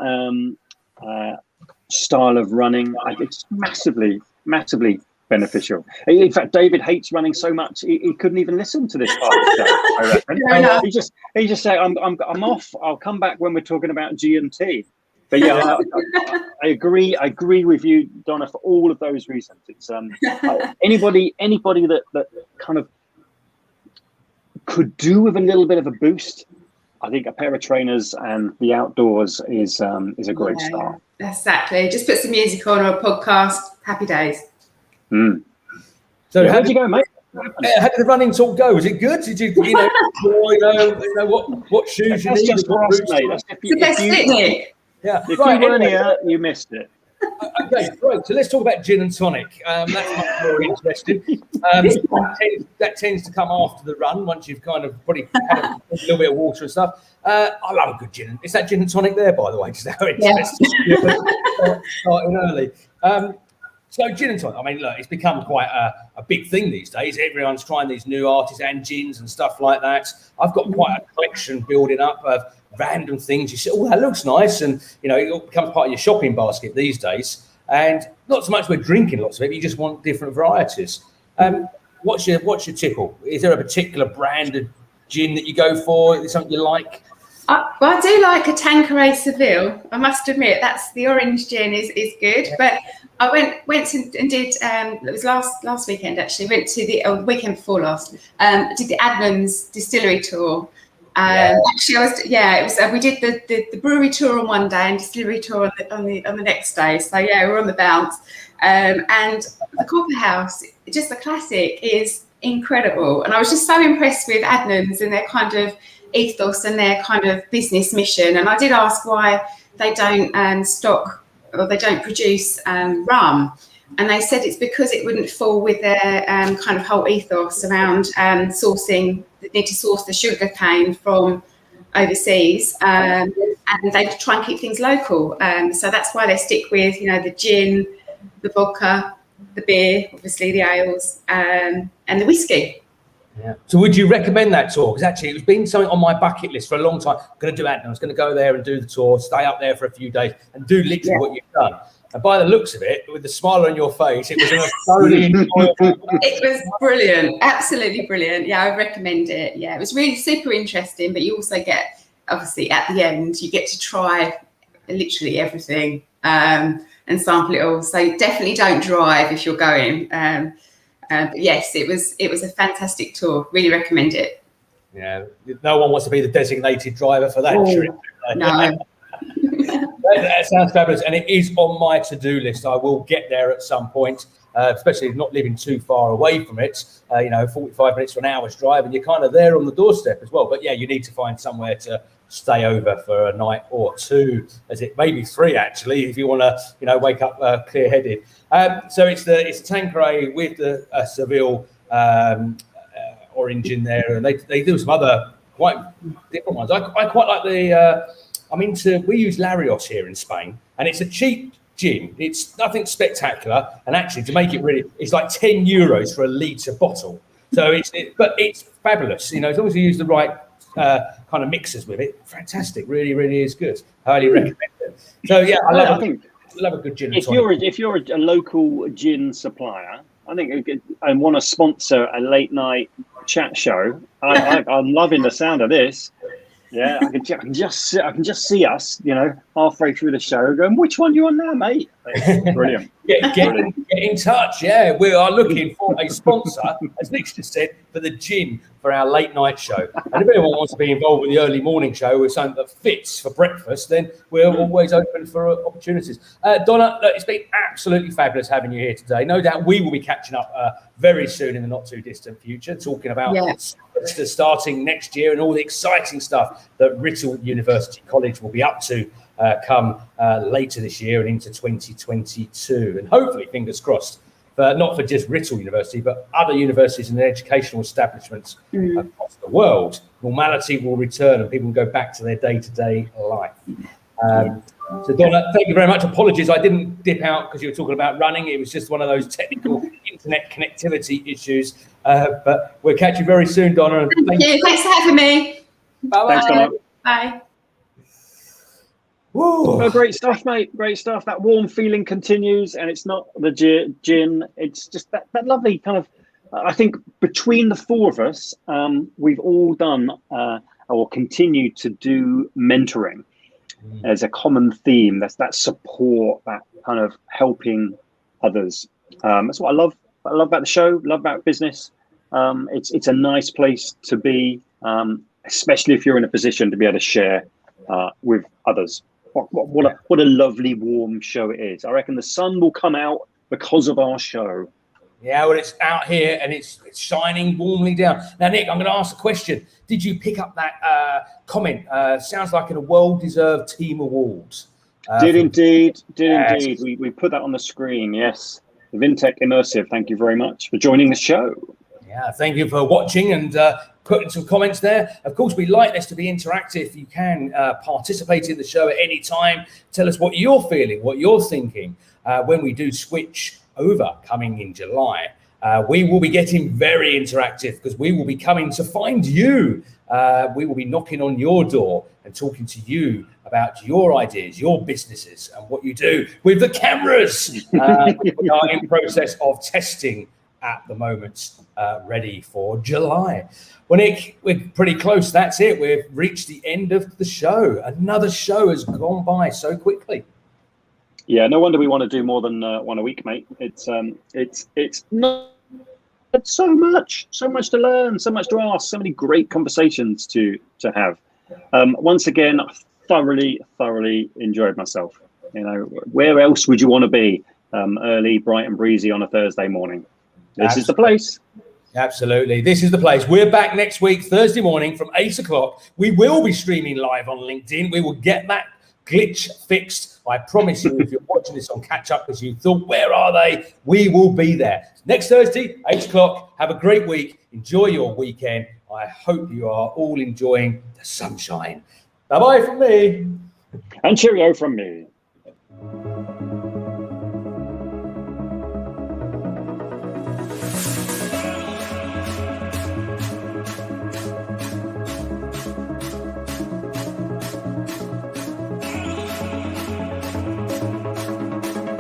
B: style of running, it's massively beneficial. In fact, David hates running so much he couldn't even listen to this part of the show, I reckon. He just said, I'm off. I'll come back when we're talking about G&T. But yeah, I agree with you, Donna, for all of those reasons. It's anybody that kind of could do with a little bit of a boost. I think a pair of trainers and the outdoors is a great start.
D: Exactly. Just put some music on or a podcast. Happy days.
A: So
B: how did you go, mate?
A: How did the running talk go? Was it good? Did you what shoes you need?
B: That's
D: the best picnic.
A: Yeah.
B: If you weren't here, you missed it.
A: Okay, great. So let's talk about gin and tonic. That's much more interesting. That tends to come after the run, once you've kind of probably had a little bit of water and stuff. I love a good gin. Is that gin and tonic there, by the way? Just how interesting. Starting early. So gin and tonic, I mean, look, it's become quite a big thing these days. Everyone's trying these new artisan gins and stuff like that. I've got quite a collection building up of random things. You say, oh, that looks nice. And, it all becomes part of your shopping basket these days. And not so much we're drinking lots of it, you just want different varieties. What's your tickle? Is there a particular brand of gin that you go for? Is something you like?
D: I do like a Tanqueray Seville. I must admit, that's the orange gin is good. Yeah. But I went and did it was last weekend actually. Went to the weekend before last. Did the Adnams distillery tour. Actually, we did the brewery tour on one day and distillery tour on the next day. So yeah, we're on the bounce. And the Copper House, just the classic, is incredible. And I was just so impressed with Adnams and their kind of ethos and their kind of business mission. And I did ask why they don't stock or they don't produce rum. And they said it's because it wouldn't fall with their kind of whole ethos around sourcing, they need to source the sugar cane from overseas, and they try and keep things local. So that's why they stick with, the gin, the vodka, the beer, obviously the ales, and the whiskey.
A: Yeah. So would you recommend that tour? Because actually it's been something on my bucket list for a long time. I'm going to do it. I was going to go there and do the tour, stay up there for a few days and do literally what you've done. And by the looks of it, with the smile on your face, it was a thoroughly enjoyable.
D: It was brilliant, absolutely brilliant. Yeah, I recommend it. Yeah, it was really super interesting, but you also get, obviously, at the end, you get to try literally everything and sample it all. So definitely don't drive if you're going. But yes, it was a fantastic tour. Really recommend it.
A: Yeah, no one wants to be the designated driver for that trip.
D: No.
A: That sounds fabulous, and it is on my to-do list. I will get there at some point, especially not living too far away from it. 45 minutes to an hour's drive, and you're kind of there on the doorstep as well. But yeah, you need to find somewhere to stay over for a night or two, as it maybe 3 actually, if you want to, wake up clear-headed. So it's the Tanqueray with the Seville orange in there, and they do some other quite different ones. I quite like the. We use Larios here in Spain, and it's a cheap gin. It's nothing spectacular, and actually, to make it really, it's like €10 for a litre bottle. So but it's fabulous. As long as you use the right kind of mixers with it, fantastic. Really, really is good. Highly recommend it. So yeah, I love a good gin.
B: If you're a local gin supplier, I think and want to sponsor a late night chat show, I'm loving the sound of this. Yeah, I can just see us, halfway through the show going, which one you on now, mate? Brilliant.
A: Get in touch. Yeah, we are looking for a sponsor, as Nick just said, for the gin for our late night show. And if anyone wants to be involved with the early morning show with something that fits for breakfast, then we're always open for opportunities. Donna, look, it's been absolutely fabulous having you here today. No doubt we will be catching up very soon in the not too distant future, talking about starting next year and all the exciting stuff that Writtle University College will be up to come later this year and into 2022. And hopefully, fingers crossed, not for just Writtle University, but other universities and educational establishments across the world, normality will return and people will go back to their day-to-day life. So Donna, thank you very much. Apologies, I didn't dip out because you were talking about running. It was just one of those technical internet connectivity issues. But we'll catch you very soon, Donna.
D: Thank you. Thanks for having me.
B: Bye-bye. Thanks, Donna.
D: Bye.
B: Oh, great stuff, mate. Great stuff. That warm feeling continues, and it's not the gin. It's just that lovely kind of. I think between the 4 of us, we've all done or continue to do mentoring as a common theme. That's that support, that kind of helping others. That's what I love. I love about the show. Love about business. It's a nice place to be, especially if you're in a position to be able to share with others. What a lovely warm show it is. I reckon the sun will come out because of our show.
A: Yeah, well, it's out here and it's shining warmly down. Now, Nick, I'm going to ask a question. Did you pick up that comment? Sounds like a well-deserved team awards.
B: Did indeed. We put that on the screen, yes. Vintech Immersive, thank you very much for joining the show.
A: Yeah, thank you for watching and putting some comments there. Of course, we like this to be interactive. You can participate in the show at any time. Tell us what you're feeling, what you're thinking. When we do switch over coming in July, we will be getting very interactive because we will be coming to find you. We will be knocking on your door and talking to you about your ideas, your businesses, and what you do with the cameras. We are in process of testing at the moment, ready for July. Well, Nick, we're pretty close. That's it. We've reached the end of the show. Another show has gone by so quickly.
B: Yeah, no wonder we want to do more than one a week, mate. It's not so much to learn, so much to ask, so many great conversations to have. Once again, thoroughly enjoyed myself. Where else would you want to be early, bright and breezy on a Thursday morning? This is the place.
A: Absolutely. This is the place. We're back next week, Thursday morning from 8 o'clock. We will be streaming live on LinkedIn. We will get that glitch fixed. I promise you, if you're watching this on catch up because you thought, where are they? We will be there. Next Thursday, 8 o'clock. Have a great week. Enjoy your weekend. I hope you are all enjoying the sunshine. Bye-bye from me.
B: And cheerio from me.